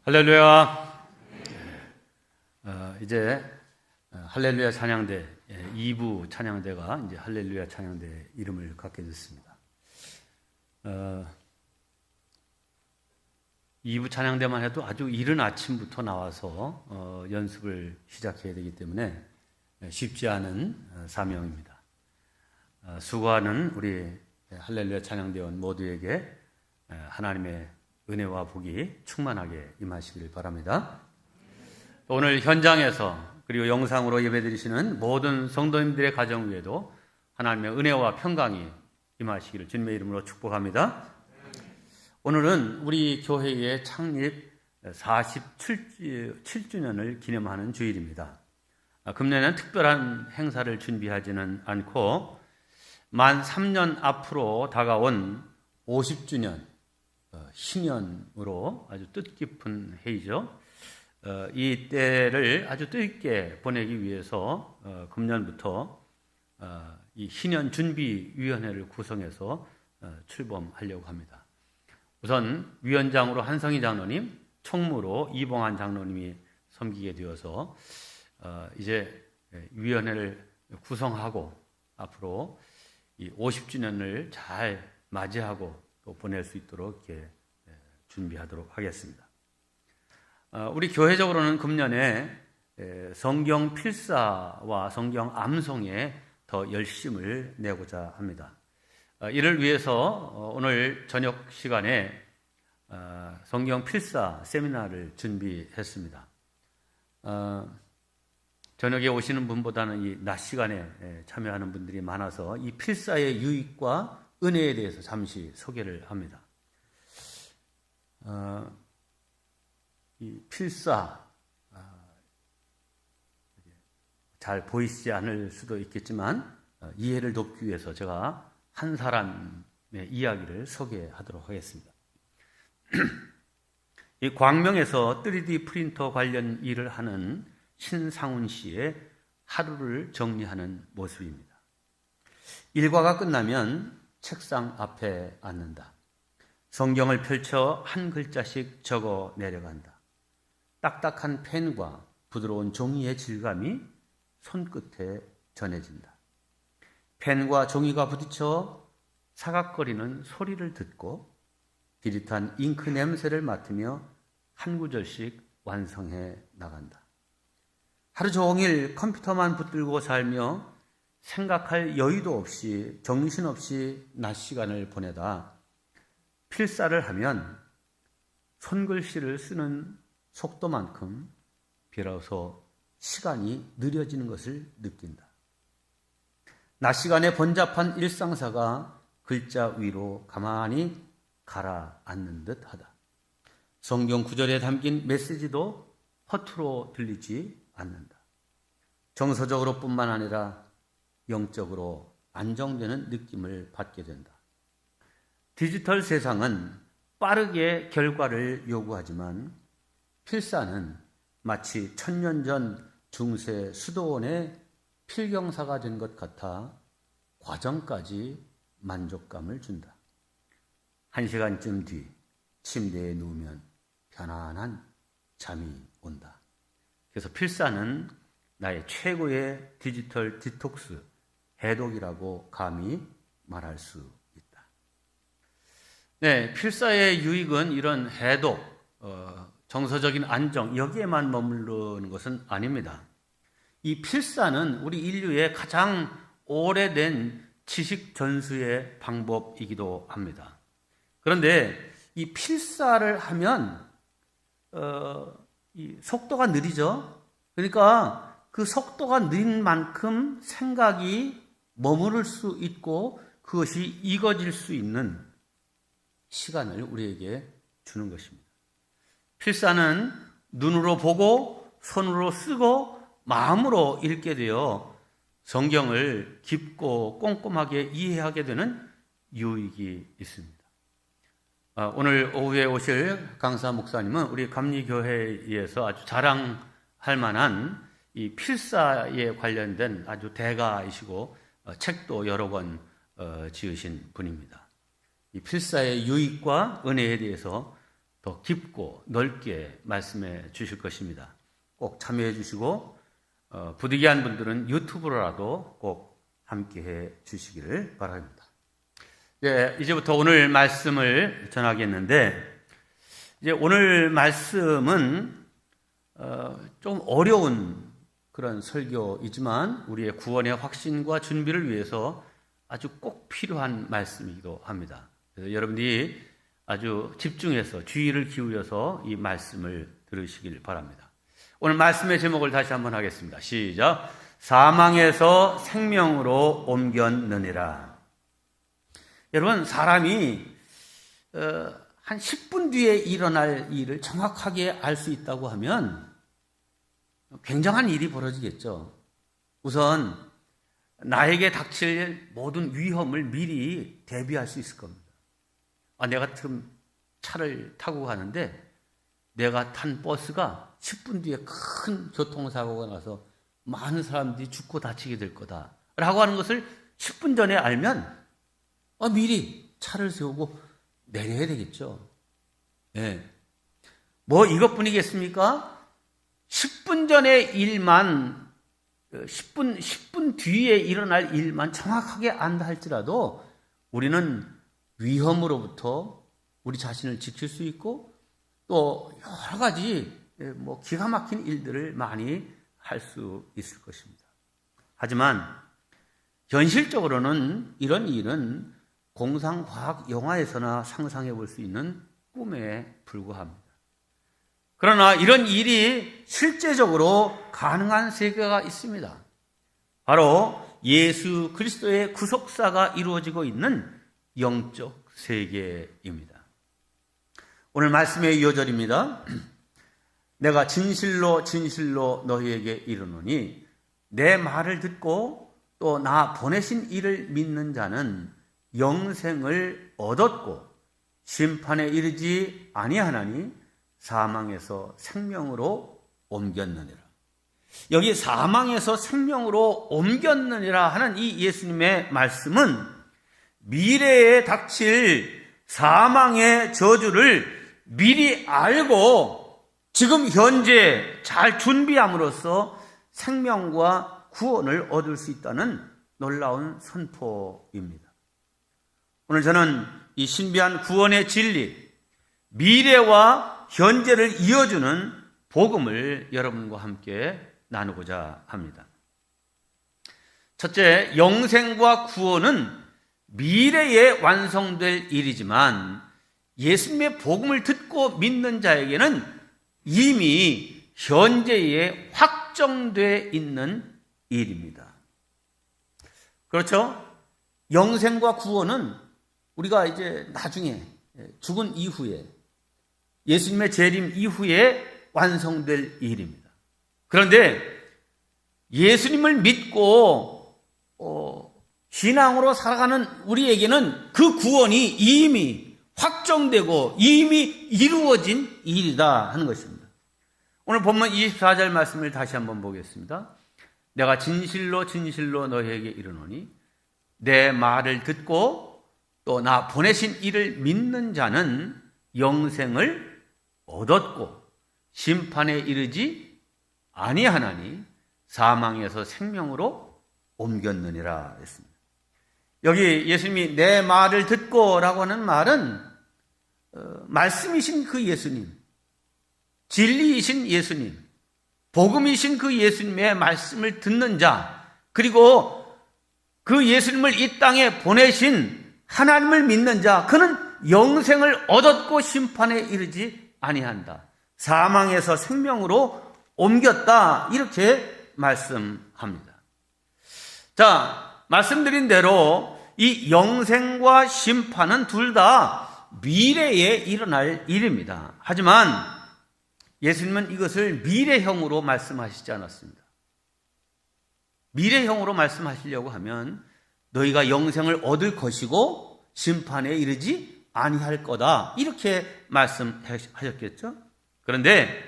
할렐루야. 이제 할렐루야 찬양대 2부 찬양대가 이제 할렐루야 찬양대 이름을 갖게 됐습니다. 2부 찬양대만 해도 아주 이른 아침부터 나와서 연습을 시작해야 되기 때문에 쉽지 않은 사명입니다. 수고하는 우리 할렐루야 찬양대원 모두에게 하나님의 은혜와 복이 충만하게 임하시기를 바랍니다. 오늘 현장에서 그리고 영상으로 예배드리시는 모든 성도님들의 가정 위에도 하나님의 은혜와 평강이 임하시기를 주님의 이름으로 축복합니다. 오늘은 우리 교회의 창립 47주년을 기념하는 주일입니다. 금년에는 특별한 행사를 준비하지는 않고 만 3년 앞으로 다가온 50주년 신년으로 아주 뜻깊은 해이죠. 이 때를 아주 뜻있게 보내기 위해서 금년부터 이 신년 준비위원회를 구성해서 출범하려고 합니다. 우선 위원장으로 한성희 장로님, 총무로 이봉환 장로님이 섬기게 되어서 이제 위원회를 구성하고 앞으로 이 50주년을 잘 맞이하고 또 보낼 수 있도록 이렇게 준비하도록 하겠습니다. 우리 교회적으로는 금년에 성경 필사와 성경 암송에 더 열심을 내고자 합니다. 이를 위해서 오늘 저녁 시간에 성경 필사 세미나를 준비했습니다. 저녁에 오시는 분보다는 이 낮 시간에 참여하는 분들이 많아서 이 필사의 유익과 은혜에 대해서 잠시 소개를 합니다. 이 필사 잘 보이지 않을 수도 있겠지만 이해를 돕기 위해서 제가 한 사람의 이야기를 소개하도록 하겠습니다. 이 광명에서 3D 프린터 관련 일을 하는 신상훈 씨의 하루를 정리하는 모습입니다. 일과가 끝나면 책상 앞에 앉는다. 성경을 펼쳐 한 글자씩 적어 내려간다. 딱딱한 펜과 부드러운 종이의 질감이 손끝에 전해진다. 펜과 종이가 부딪혀 사각거리는 소리를 듣고 비릿한 잉크 냄새를 맡으며 한 구절씩 완성해 나간다. 하루 종일 컴퓨터만 붙들고 살며 생각할 여유도 없이 정신없이 낮 시간을 보내다 필사를 하면 손글씨를 쓰는 속도만큼 비로소 시간이 느려지는 것을 느낀다. 낮 시간에 번잡한 일상사가 글자 위로 가만히 가라앉는 듯하다. 성경 구절에 담긴 메시지도 허투루 들리지 않는다. 정서적으로 뿐만 아니라 영적으로 안정되는 느낌을 받게 된다. 디지털 세상은 빠르게 결과를 요구하지만 필사는 마치 1000년 전 중세 수도원의 필경사가 된 것 같아 과정까지 만족감을 준다. 1시간쯤 뒤 침대에 누우면 편안한 잠이 온다. 그래서 필사는 나의 최고의 디지털 디톡스, 해독이라고 감히 말할 수 있다. 네, 필사의 유익은 이런 해독, 정서적인 안정, 여기에만 머무르는 것은 아닙니다. 이 필사는 우리 인류의 가장 오래된 지식 전수의 방법이기도 합니다. 그런데 이 필사를 하면 이 속도가 느리죠. 그러니까 그 속도가 느린 만큼 생각이 머무를 수 있고 그것이 익어질 수 있는 시간을 우리에게 주는 것입니다. 필사는 눈으로 보고 손으로 쓰고 마음으로 읽게 되어 성경을 깊고 꼼꼼하게 이해하게 되는 유익이 있습니다. 오늘 오후에 오실 강사 목사님은 우리 감리교회에서 아주 자랑할 만한 이 필사에 관련된 아주 대가이시고 책도 여러 권 지으신 분입니다. 이 필사의 유익과 은혜에 대해서 더 깊고 넓게 말씀해 주실 것입니다. 꼭 참여해 주시고 부득이한 분들은 유튜브로라도 꼭 함께해 주시기를 바랍니다. 이제부터 오늘 말씀을 전하겠는데, 이제 오늘 말씀은 좀 어려운 그런 설교이지만 우리의 구원의 확신과 준비를 위해서 아주 꼭 필요한 말씀이기도 합니다. 그래서 여러분들이 아주 집중해서 주의를 기울여서 이 말씀을 들으시길 바랍니다. 오늘 말씀의 제목을 다시 한번 하겠습니다. 시작. 사망에서 생명으로 옮겼느니라. 여러분, 사람이 한 10분 뒤에 일어날 일을 정확하게 알 수 있다고 하면 굉장한 일이 벌어지겠죠. 우선 나에게 닥칠 모든 위험을 미리 대비할 수 있을 겁니다. 내가 지금 차를 타고 가는데 내가 탄 버스가 10분 뒤에 큰 교통사고가 나서 많은 사람들이 죽고 다치게 될 거다 라고 하는 것을 10분 전에 알면 미리 차를 세우고 내려야 되겠죠. 뭐 이것뿐이겠습니까? 10분 전의 일만 10분 뒤에 일어날 일만 정확하게 안다 할지라도 우리는 위험으로부터 우리 자신을 지킬 수 있고 또 여러 가지 기가 막힌 일들을 많이 할 수 있을 것입니다. 하지만 현실적으로는 이런 일은 공상과학 영화에서나 상상해 볼 수 있는 꿈에 불과합니다. 그러나 이런 일이 실제적으로 가능한 세계가 있습니다. 바로 예수 그리스도의 구속사가 이루어지고 있는 영적 세계입니다. 오늘 말씀의 2절입니다. 내가 진실로 진실로 너희에게 이르노니 내 말을 듣고 또 나 보내신 이를 믿는 자는 영생을 얻었고 심판에 이르지 아니하나니 사망에서 생명으로 옮겼느니라. 여기 사망에서 생명으로 옮겼느니라 하는 이 예수님의 말씀은 미래에 닥칠 사망의 저주를 미리 알고 지금 현재 잘 준비함으로써 생명과 구원을 얻을 수 있다는 놀라운 선포입니다. 오늘 저는 이 신비한 구원의 진리, 미래와 현재를 이어주는 복음을 여러분과 함께 나누고자 합니다. 첫째, 영생과 구원은 미래에 완성될 일이지만 예수님의 복음을 듣고 믿는 자에게는 이미 현재에 확정되어 있는 일입니다. 그렇죠? 영생과 구원은 우리가 이제 나중에 죽은 이후에 예수님의 재림 이후에 완성될 일입니다. 그런데 예수님을 믿고 신앙으로 살아가는 우리에게는 그 구원이 이미 확정되고 이미 이루어진 일이다 하는 것입니다. 오늘 본문 24절 말씀을 다시 한번 보겠습니다. 내가 진실로 진실로 너희에게 이르노니 내 말을 듣고 또 나 보내신 이를 믿는 자는 영생을 얻었고 심판에 이르지 아니하나니 사망에서 생명으로 옮겼느니라 했습니다. 여기 예수님이 내 말을 듣고 라고 하는 말은 말씀이신 그 예수님, 진리이신 예수님, 복음이신 그 예수님의 말씀을 듣는 자, 그리고 그 예수님을 이 땅에 보내신 하나님을 믿는 자, 그는 영생을 얻었고 심판에 이르지 아니한다. 사망에서 생명으로 옮겼다. 이렇게 말씀합니다. 자, 말씀드린 대로 이 영생과 심판은 둘 다 미래에 일어날 일입니다. 하지만 예수님은 이것을 미래형으로 말씀하시지 않았습니다. 미래형으로 말씀하시려고 하면 너희가 영생을 얻을 것이고 심판에 이르지 아니할 거다. 이렇게 말씀하셨겠죠? 그런데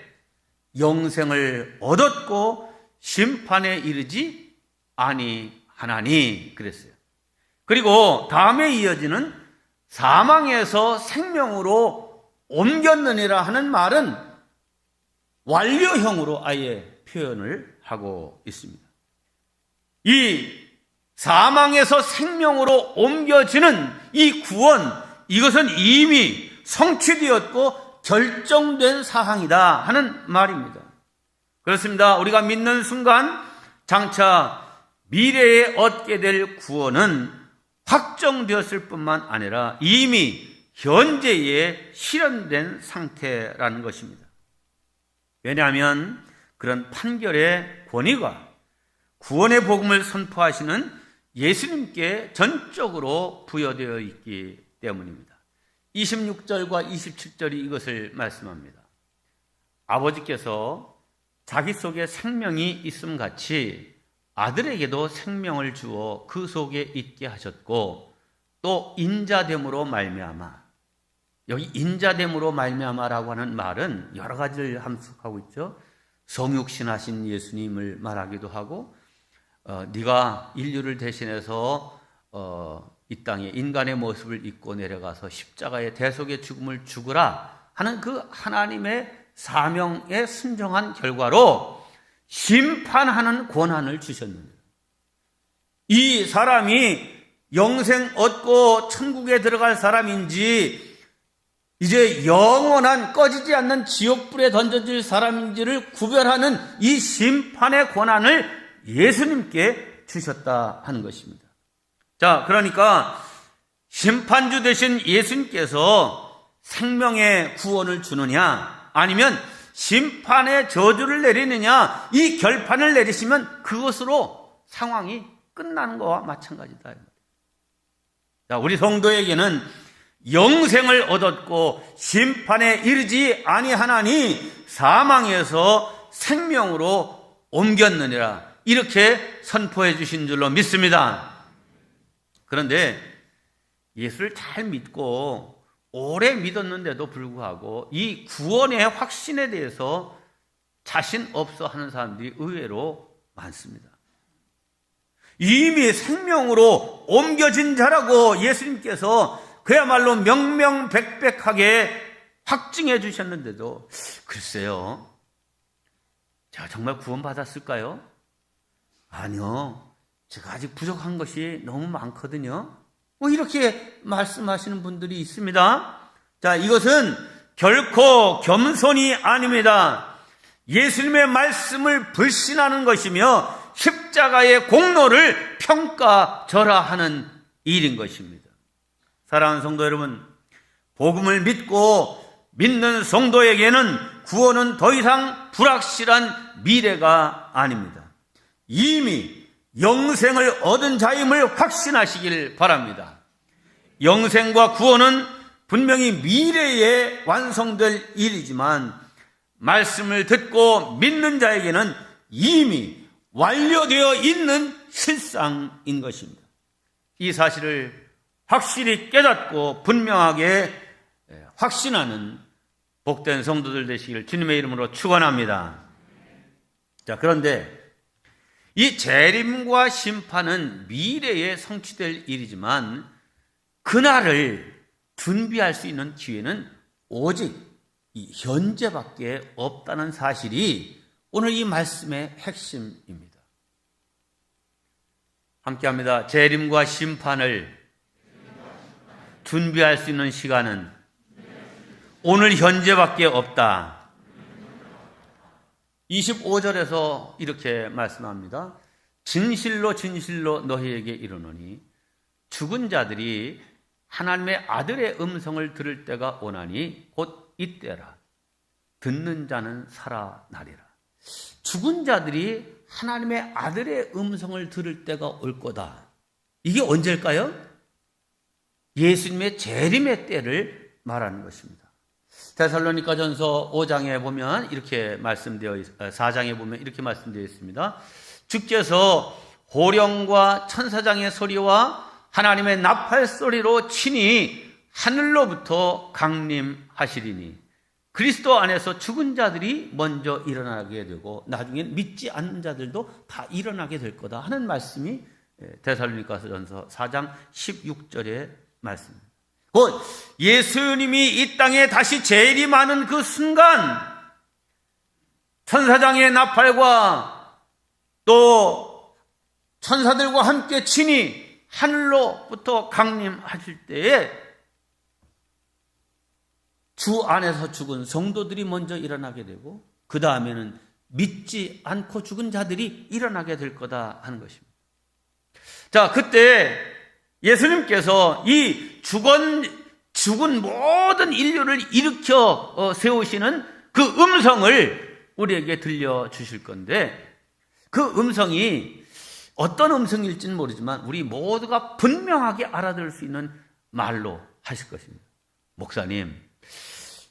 영생을 얻었고 심판에 이르지 아니하나니 그랬어요. 그리고 다음에 이어지는 사망에서 생명으로 옮겼느니라 하는 말은 완료형으로 아예 표현을 하고 있습니다. 이 사망에서 생명으로 옮겨지는 이 구원, 이것은 이미 성취되었고 결정된 사항이다 하는 말입니다. 그렇습니다. 우리가 믿는 순간 장차 미래에 얻게 될 구원은 확정되었을 뿐만 아니라 이미 현재에 실현된 상태라는 것입니다. 왜냐하면 그런 판결의 권위가 구원의 복음을 선포하시는 예수님께 전적으로 부여되어 있기 때문입니다. 26절과 27절이 이것을 말씀합니다. 아버지께서 자기 속에 생명이 있음 같이 아들에게도 생명을 주어 그 속에 있게 하셨고 또 인자됨으로 말미암아, 여기 인자됨으로 말미암아라고 하는 말은 여러 가지를 함축하고 있죠. 성육신하신 예수님을 말하기도 하고 네가 인류를 대신해서 이 땅에 인간의 모습을 입고 내려가서 십자가의 대속의 죽음을 죽으라 하는 그 하나님의 사명에 순종한 결과로 심판하는 권한을 주셨는데, 이 사람이 영생 얻고 천국에 들어갈 사람인지 이제 영원한 꺼지지 않는 지옥불에 던져질 사람인지를 구별하는 이 심판의 권한을 예수님께 주셨다 하는 것입니다. 자, 그러니까 심판주 되신 예수님께서 생명의 구원을 주느냐 아니면 심판의 저주를 내리느냐, 이 결판을 내리시면 그것으로 상황이 끝나는 것과 마찬가지다. 자, 우리 성도에게는 영생을 얻었고 심판에 이르지 아니하나니 사망에서 생명으로 옮겼느니라, 이렇게 선포해 주신 줄로 믿습니다. 그런데 예수를 잘 믿고 오래 믿었는데도 불구하고 이 구원의 확신에 대해서 자신 없어 하는 사람들이 의외로 많습니다. 이미 생명으로 옮겨진 자라고 예수님께서 그야말로 명명백백하게 확증해 주셨는데도 글쎄요, 제가 정말 구원받았을까요? 아니요, 제가 아직 부족한 것이 너무 많거든요. 이렇게 말씀하시는 분들이 있습니다. 자, 이것은 결코 겸손이 아닙니다. 예수님의 말씀을 불신하는 것이며 십자가의 공로를 평가절하하는 일인 것입니다. 사랑하는 성도 여러분, 복음을 믿고 믿는 성도에게는 구원은 더 이상 불확실한 미래가 아닙니다. 이미 영생을 얻은 자임을 확신하시길 바랍니다. 영생과 구원은 분명히 미래에 완성될 일이지만 말씀을 듣고 믿는 자에게는 이미 완료되어 있는 실상인 것입니다. 이 사실을 확실히 깨닫고 분명하게 확신하는 복된 성도들 되시길 주님의 이름으로 축원합니다. 자, 그런데 이 재림과 심판은 미래에 성취될 일이지만 그날을 준비할 수 있는 기회는 오직 이 현재밖에 없다는 사실이 오늘 이 말씀의 핵심입니다. 함께합니다. 재림과 심판을 준비할 수 있는 시간은 오늘 현재밖에 없다. 25절에서 이렇게 말씀합니다. 진실로 진실로 너희에게 이르노니 죽은 자들이 하나님의 아들의 음성을 들을 때가 오나니 곧 이때라. 듣는 자는 살아나리라. 죽은 자들이 하나님의 아들의 음성을 들을 때가 올 거다. 이게 언제일까요? 예수님의 재림의 때를 말하는 것입니다. 데살로니가전서 5장에 보면 이렇게 말씀되어 4장에 보면 이렇게 말씀되어 있습니다. 주께서 호령과 천사장의 소리와 하나님의 나팔 소리로 친히 하늘로부터 강림하시리니 그리스도 안에서 죽은 자들이 먼저 일어나게 되고 나중엔 믿지 않는 자들도 다 일어나게 될 거다 하는 말씀이 데살로니가전서 4장 16절의 말씀입니다. 곧 예수님이 이 땅에 다시 재림하는 그 순간 천사장의 나팔과 또 천사들과 함께 친히 하늘로부터 강림하실 때에 주 안에서 죽은 성도들이 먼저 일어나게 되고 그 다음에는 믿지 않고 죽은 자들이 일어나게 될 거다 하는 것입니다. 자, 그때 예수님께서 이 죽은 모든 인류를 일으켜 세우시는 그 음성을 우리에게 들려주실 건데 그 음성이 어떤 음성일지는 모르지만 우리 모두가 분명하게 알아들을 수 있는 말로 하실 것입니다. 목사님,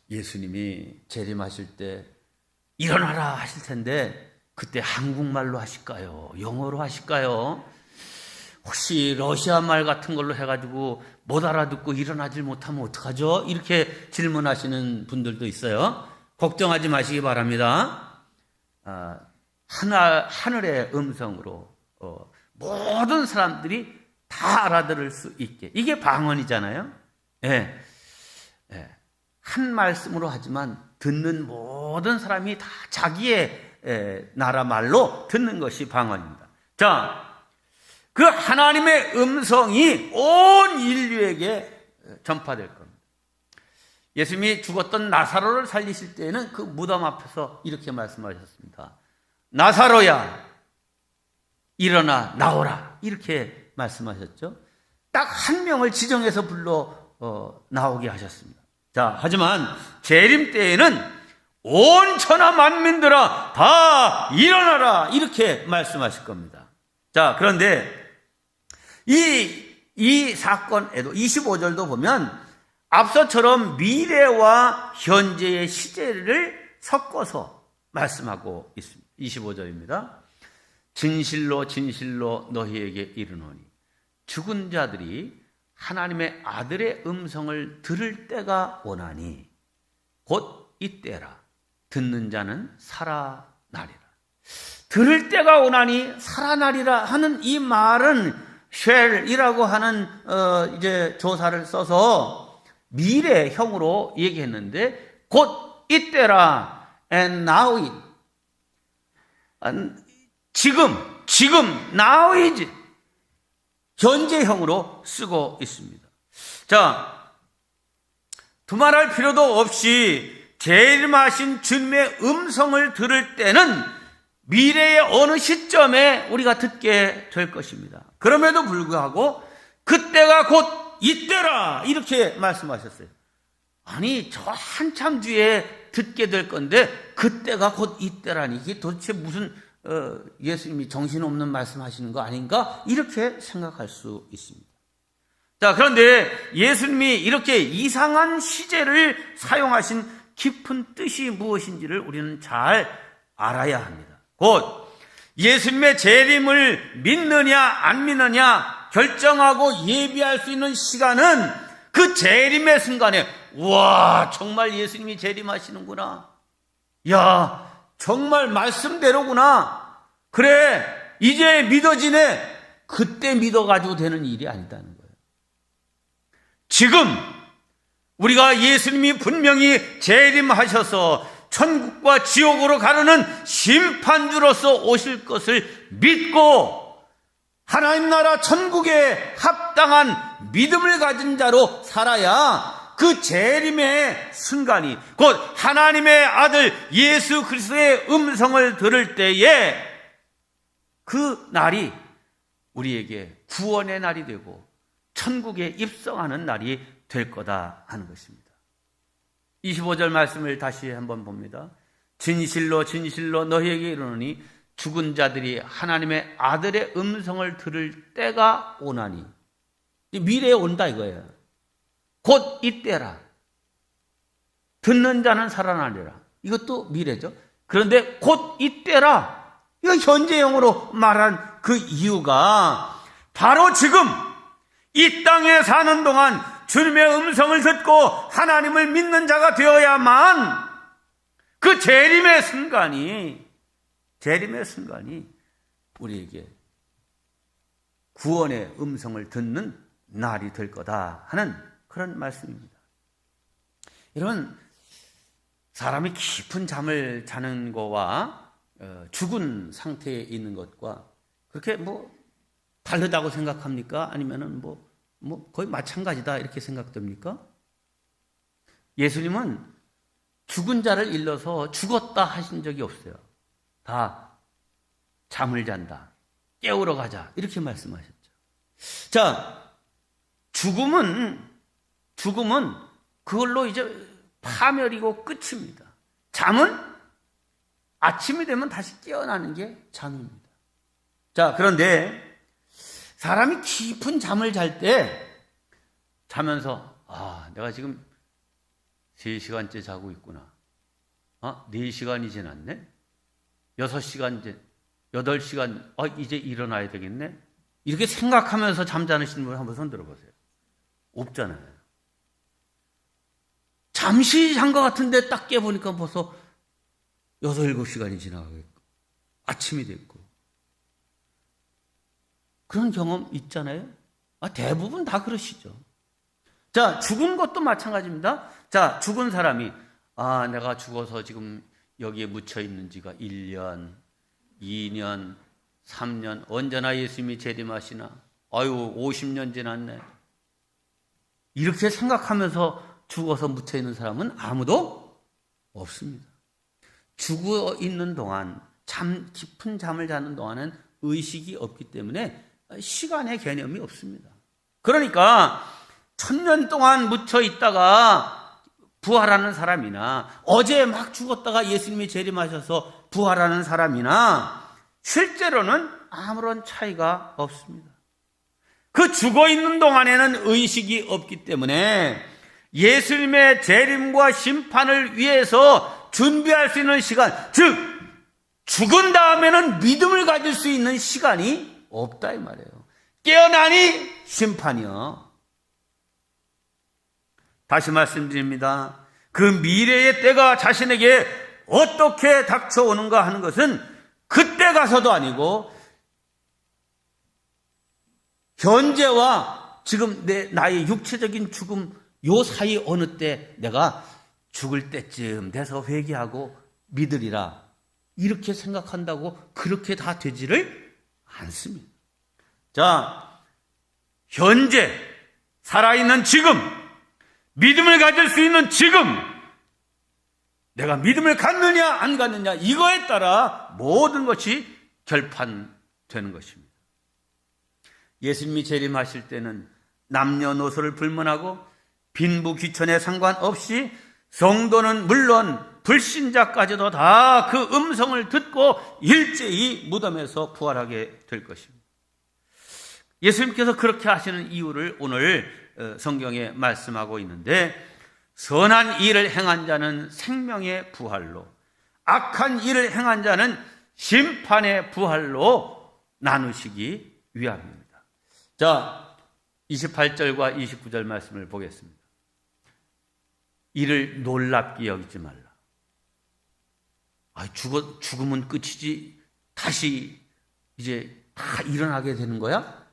예수님이 재림하실 때 일어나라 하실 텐데 그때 한국말로 하실까요? 영어로 하실까요? 혹시 러시아 말 같은 걸로 해가지고 못 알아듣고 일어나질 못하면 어떡하죠? 이렇게 질문하시는 분들도 있어요. 걱정하지 마시기 바랍니다. 하늘의 음성으로 모든 사람들이 다 알아들을 수 있게. 이게 방언이잖아요. 예. 한 말씀으로 하지만 듣는 모든 사람이 다 자기의 나라 말로 듣는 것이 방언입니다. 자, 그 하나님의 음성이 온 인류에게 전파될 겁니다. 예수님이 죽었던 나사로를 살리실 때에는 그 무덤 앞에서 이렇게 말씀하셨습니다. 나사로야, 일어나 나오라. 이렇게 말씀하셨죠. 딱 한 명을 지정해서 불러 나오게 하셨습니다. 자, 하지만 재림 때에는 온 천하 만민들아 다 일어나라. 이렇게 말씀하실 겁니다. 자, 그런데 이 사건에도 25절도 보면 앞서처럼 미래와 현재의 시제를 섞어서 말씀하고 있습니다. 25절입니다. 진실로 진실로 너희에게 이르노니 죽은 자들이 하나님의 아들의 음성을 들을 때가 오나니 곧 이때라. 듣는 자는 살아나리라. 들을 때가 오나니 살아나리라 하는 이 말은 shall이라고 하는 이제 조사를 써서 미래형으로 얘기했는데 곧 이때라 and now it 지금 now is 현재형으로 쓰고 있습니다. 자, 두말할 필요도 없이 재림하신 주님의 음성을 들을 때는 미래의 어느 시점에 우리가 듣게 될 것입니다. 그럼에도 불구하고 그때가 곧 이때라 이렇게 말씀하셨어요. 아니, 저 한참 뒤에 듣게 될 건데 그때가 곧 이때라니 이게 도대체 무슨 예수님이 정신없는 말씀하시는 거 아닌가? 이렇게 생각할 수 있습니다. 자, 그런데 예수님이 이렇게 이상한 시제를 사용하신 깊은 뜻이 무엇인지를 우리는 잘 알아야 합니다. 곧 예수님의 재림을 믿느냐 안 믿느냐 결정하고 예비할 수 있는 시간은 그 재림의 순간에 와, 정말 예수님이 재림하시는구나. 야, 정말 말씀대로구나. 그래, 이제 믿어지네. 그때 믿어가지고 되는 일이 아니다는 거예요. 지금 우리가 예수님이 분명히 재림하셔서 천국과 지옥으로 가르는 심판주로서 오실 것을 믿고 하나님 나라 천국에 합당한 믿음을 가진 자로 살아야 그 재림의 순간이 곧 하나님의 아들 예수 그리스도의 음성을 들을 때에 그 날이 우리에게 구원의 날이 되고 천국에 입성하는 날이 될 거다 하는 것입니다. 25절 말씀을 다시 한번 봅니다. 진실로 진실로 너희에게 이르노니 죽은 자들이 하나님의 아들의 음성을 들을 때가 오나니 미래에 온다 이거예요. 곧 이때라. 듣는 자는 살아나리라. 이것도 미래죠. 그런데 곧 이때라. 이거 현재형으로 말한 그 이유가 바로 지금 이 땅에 사는 동안 주님의 음성을 듣고 하나님을 믿는 자가 되어야만 그 재림의 순간이 우리에게 구원의 음성을 듣는 날이 될 거다 하는 그런 말씀입니다. 여러분, 사람이 깊은 잠을 자는 거와 죽은 상태에 있는 것과 그렇게 다르다고 생각합니까? 아니면은 거의 마찬가지다 이렇게 생각됩니까? 예수님은 죽은 자를 일러서 죽었다 하신 적이 없어요. 다 잠을 잔다, 깨우러 가자 이렇게 말씀하셨죠. 자, 죽음은 그걸로 이제 파멸이고 끝입니다. 잠은 아침이 되면 다시 깨어나는 게 잠입니다. 자, 그런데 사람이 깊은 잠을 잘 때 자면서 내가 지금 3시간째 자고 있구나. 4시간이 지났네. 6시간, 8시간, 이제 일어나야 되겠네. 이렇게 생각하면서 잠자시는 분 한번 손 들어보세요. 없잖아요. 잠시 잔 것 같은데 딱 깨보니까 벌써 6, 7시간이 지나가겠고 아침이 됐고 그런 경험 있잖아요. 대부분 다 그러시죠. 자, 죽은 것도 마찬가지입니다. 자, 죽은 사람이 내가 죽어서 지금 여기에 묻혀 있는 지가 1년, 2년, 3년, 언제나 예수님이 재림하시나? 50년 지났네. 이렇게 생각하면서 죽어서 묻혀 있는 사람은 아무도 없습니다. 죽어 있는 동안, 깊은 잠을 자는 동안은 의식이 없기 때문에 시간의 개념이 없습니다. 그러니까 1000년 동안 묻혀 있다가 부활하는 사람이나 어제 막 죽었다가 예수님이 재림하셔서 부활하는 사람이나 실제로는 아무런 차이가 없습니다. 그 죽어 있는 동안에는 의식이 없기 때문에 예수님의 재림과 심판을 위해서 준비할 수 있는 시간, 즉 죽은 다음에는 믿음을 가질 수 있는 시간이 없다 이 말이에요. 깨어나니 심판이요. 다시 말씀드립니다. 그 미래의 때가 자신에게 어떻게 닥쳐오는가 하는 것은 그때 가서도 아니고 현재와 지금 나의 육체적인 죽음 요 사이 어느 때 내가 죽을 때쯤 돼서 회개하고 믿으리라 이렇게 생각한다고 그렇게 다 되지를 않습니다. 자, 현재 살아있는 지금 믿음을 가질 수 있는 지금 내가 믿음을 갖느냐 안 갖느냐 이거에 따라 모든 것이 결판되는 것입니다. 예수님이 재림하실 때는 남녀노소를 불문하고 빈부 귀천에 상관없이 성도는 물론 불신자까지도 다 그 음성을 듣고 일제히 무덤에서 부활하게 될 것입니다. 예수님께서 그렇게 하시는 이유를 오늘 성경에 말씀하고 있는데 선한 일을 행한 자는 생명의 부활로 악한 일을 행한 자는 심판의 부활로 나누시기 위함입니다. 자, 28절과 29절 말씀을 보겠습니다. 이를 놀랍게 여기지 말라. 죽으면 끝이지 다시 이제 다 일어나게 되는 거야?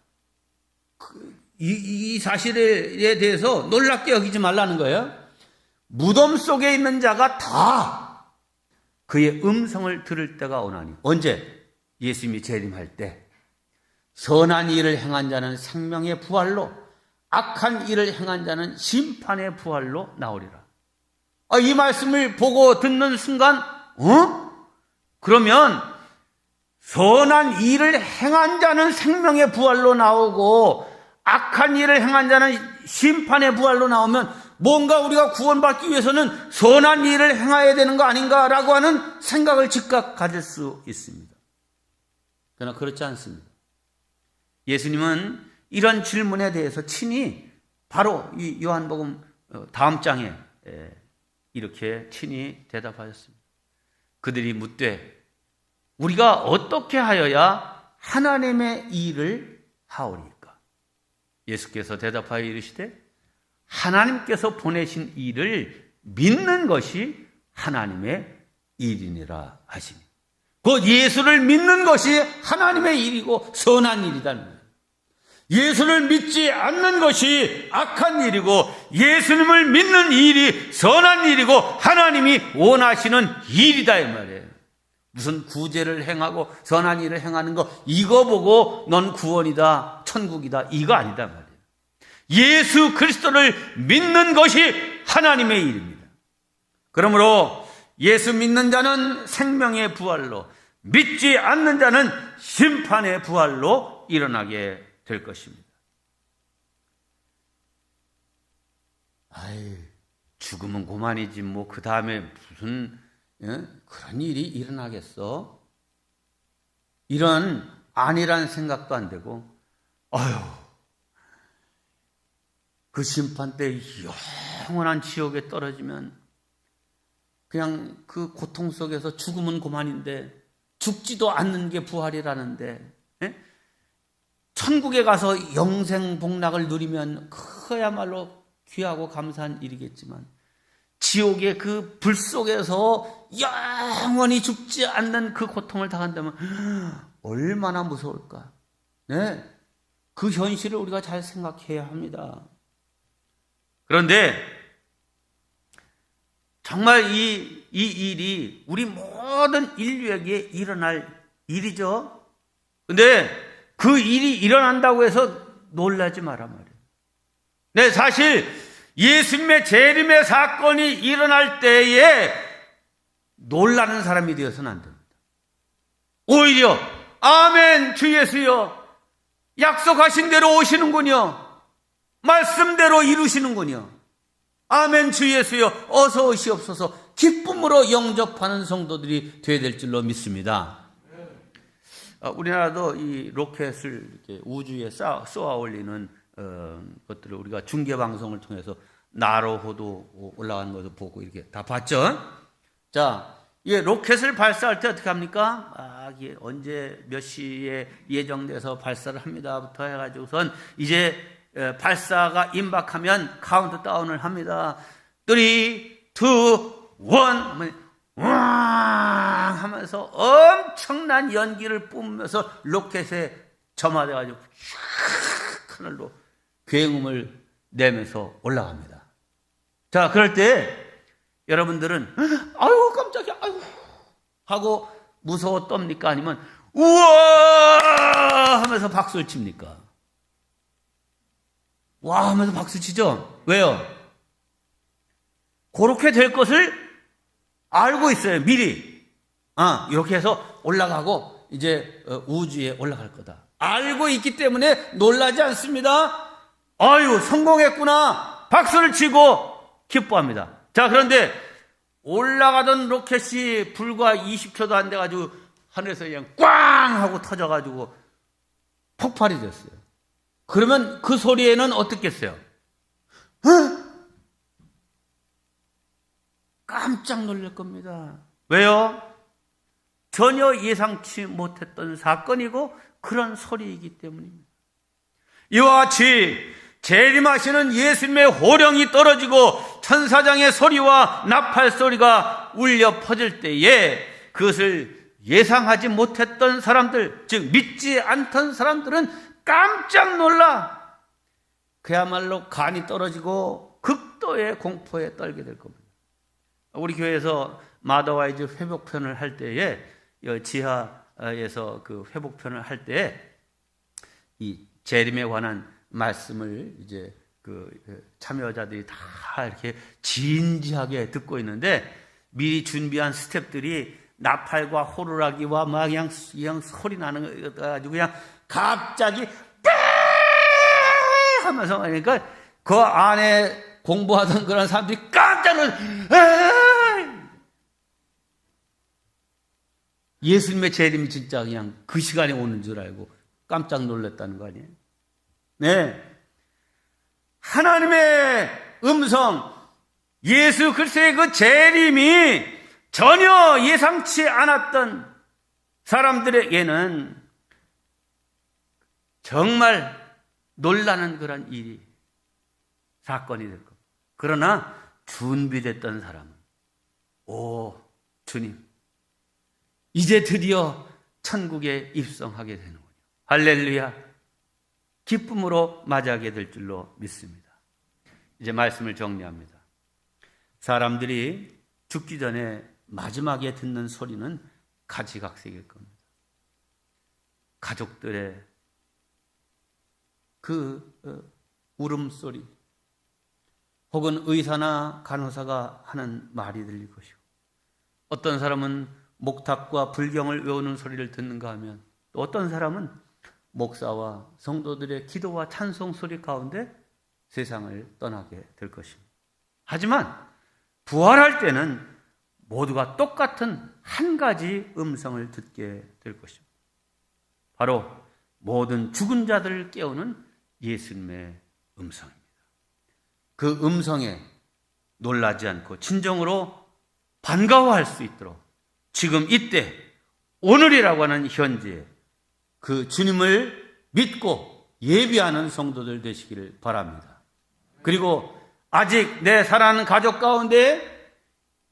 이 사실에 대해서 놀랍게 여기지 말라는 거예요. 무덤 속에 있는 자가 다 그의 음성을 들을 때가 오나니. 언제? 예수님이 재림할 때. 선한 일을 행한 자는 생명의 부활로 악한 일을 행한 자는 심판의 부활로 나오리라. 이 말씀을 보고 듣는 순간 그러면 선한 일을 행한 자는 생명의 부활로 나오고 악한 일을 행한 자는 심판의 부활로 나오면 뭔가 우리가 구원받기 위해서는 선한 일을 행해야 되는 거 아닌가라고 하는 생각을 즉각 가질 수 있습니다. 그러나 그렇지 않습니다. 예수님은 이런 질문에 대해서 친히 바로 이 요한복음 다음 장에 이렇게 친히 대답하셨습니다. 그들이 묻되 우리가 어떻게 하여야 하나님의 일을 하오리까? 예수께서 대답하여 이르시되 하나님께서 보내신 일을 믿는 것이 하나님의 일이니라 하시니. 곧 예수를 믿는 것이 하나님의 일이고 선한 일이다는 거예요. 예수를 믿지 않는 것이 악한 일이고 예수님을 믿는 일이 선한 일이고 하나님이 원하시는 일이다 이 말이에요. 무슨 구제를 행하고 선한 일을 행하는 거 이거 보고 넌 구원이다 천국이다 이거 아니다 말이에요. 예수 그리스도를 믿는 것이 하나님의 일입니다. 그러므로 예수 믿는 자는 생명의 부활로, 믿지 않는 자는 심판의 부활로 일어나게 될 것입니다. 아이, 죽으면 고만이지 뭐 그 다음에 무슨 그런 일이 일어나겠어? 이런 안일한 생각도 안 되고, 아유, 그 심판 때 영원한 지옥에 떨어지면 그냥 그 고통 속에서 죽으면 고만인데 죽지도 않는 게 부활이라는데, 천국에 가서 영생 복락을 누리면 그야말로 귀하고 감사한 일이겠지만 지옥의 그 불 속에서 영원히 죽지 않는 그 고통을 당한다면 얼마나 무서울까? 네, 그 현실을 우리가 잘 생각해야 합니다. 그런데 정말 이 일이 우리 모든 인류에게 일어날 일이죠. 근데 그 일이 일어난다고 해서 놀라지 마라 말이에요. 네, 사실 예수님의 재림의 사건이 일어날 때에 놀라는 사람이 되어서는 안 됩니다. 오히려 아멘 주 예수여 약속하신 대로 오시는군요. 말씀대로 이루시는군요. 아멘 주 예수여 어서 오시옵소서 기쁨으로 영접하는 성도들이 되어야 될 줄로 믿습니다. 우리나라도 이 로켓을 이렇게 우주에 쏘아 올리는 것들을 우리가 중계 방송을 통해서 나로호도 올라가는 것을 보고 이렇게 다 봤죠. 자, 이 로켓을 발사할 때 어떻게 합니까? 이게 언제 몇 시에 예정돼서 발사를 합니다부터 해가지고선 이제 발사가 임박하면 카운트다운을 합니다. 3, 2, 1 왕 하면서 엄청난 연기를 뿜으면서 로켓에 점화돼가지고 하늘로 굉음을 내면서 올라갑니다. 자, 그럴 때 여러분들은 아유 깜짝이야 아유 하고 무서워 떱니까? 아니면 우와 하면서 박수를 칩니까? 와 하면서 박수 치죠? 왜요? 그렇게 될 것을 알고 있어요. 미리. 이렇게 해서 올라가고 이제 우주에 올라갈 거다. 알고 있기 때문에 놀라지 않습니다. 아유 성공했구나. 박수를 치고 기뻐합니다. 자, 그런데 올라가던 로켓이 불과 20초도 안 돼가지고 하늘에서 그냥 꽝 하고 터져가지고 폭발이 됐어요. 그러면 그 소리에는 어떻겠어요? 깜짝 놀랄 겁니다. 왜요? 전혀 예상치 못했던 사건이고 그런 소리이기 때문입니다. 이와 같이 재림하시는 예수님의 호령이 떨어지고 천사장의 소리와 나팔 소리가 울려 퍼질 때에 그것을 예상하지 못했던 사람들, 즉 믿지 않던 사람들은 깜짝 놀라 그야말로 간이 떨어지고 극도의 공포에 떨게 될 겁니다. 우리 교회에서 마더와이즈 회복편을 할 때에 지하에서 그 회복편을 할 때에 이 재림에 관한 말씀을 이제 그 참여자들이 다 이렇게 진지하게 듣고 있는데 미리 준비한 스태프들이 나팔과 호루라기와 막 그냥 소리 나는 거 가지고 그냥 갑자기 빠 하면서 그러니까 그 안에 공부하던 그런 사람들이 깜짝 놀라 예수님의 재림이 진짜 그냥 그 시간에 오는 줄 알고 깜짝 놀랐다는 거 아니에요? 네. 하나님의 음성, 예수 그리스도의 그 재림이 전혀 예상치 않았던 사람들에게는 정말 놀라는 그런 일이 사건이 될 겁니다. 그러나 준비됐던 사람은 오 주님 이제 드디어 천국에 입성하게 되는군요. 할렐루야. 기쁨으로 맞이하게 될 줄로 믿습니다. 이제 말씀을 정리합니다. 사람들이 죽기 전에 마지막에 듣는 소리는 가지각색일 겁니다. 가족들의 그 울음소리, 혹은 의사나 간호사가 하는 말이 들릴 것이고, 어떤 사람은 목탁과 불경을 외우는 소리를 듣는가 하면, 또 어떤 사람은 목사와 성도들의 기도와 찬송 소리 가운데 세상을 떠나게 될 것입니다. 하지만 부활할 때는 모두가 똑같은 한 가지 음성을 듣게 될 것입니다. 바로 모든 죽은 자들을 깨우는 예수님의 음성입니다. 그 음성에 놀라지 않고 진정으로 반가워할 수 있도록 지금 이때 오늘이라고 하는 현재에 그 주님을 믿고 예비하는 성도들 되시기를 바랍니다. 그리고 아직 내 사랑하는 가족 가운데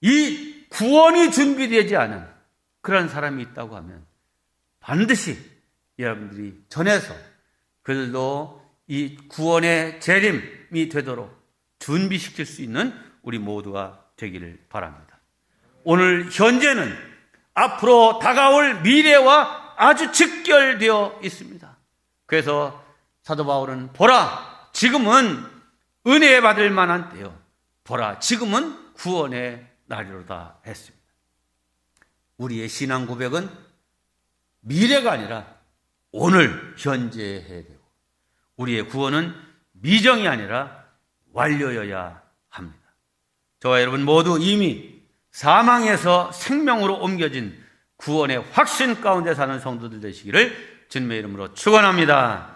이 구원이 준비되지 않은 그런 사람이 있다고 하면 반드시 여러분들이 전해서 그들도 이 구원의 재림이 되도록 준비시킬 수 있는 우리 모두가 되기를 바랍니다. 오늘 현재는 앞으로 다가올 미래와 아주 직결되어 있습니다. 그래서 사도 바울은 보라, 지금은 은혜 받을 만한 때요, 보라, 지금은 구원의 날이로다 했습니다. 우리의 신앙 고백은 미래가 아니라 오늘 현재에 해야 되고, 우리의 구원은 미정이 아니라 완료여야 합니다. 저와 여러분 모두 이미 사망에서 생명으로 옮겨진 구원의 확신 가운데 사는 성도들 되시기를 주님의 이름으로 축원합니다.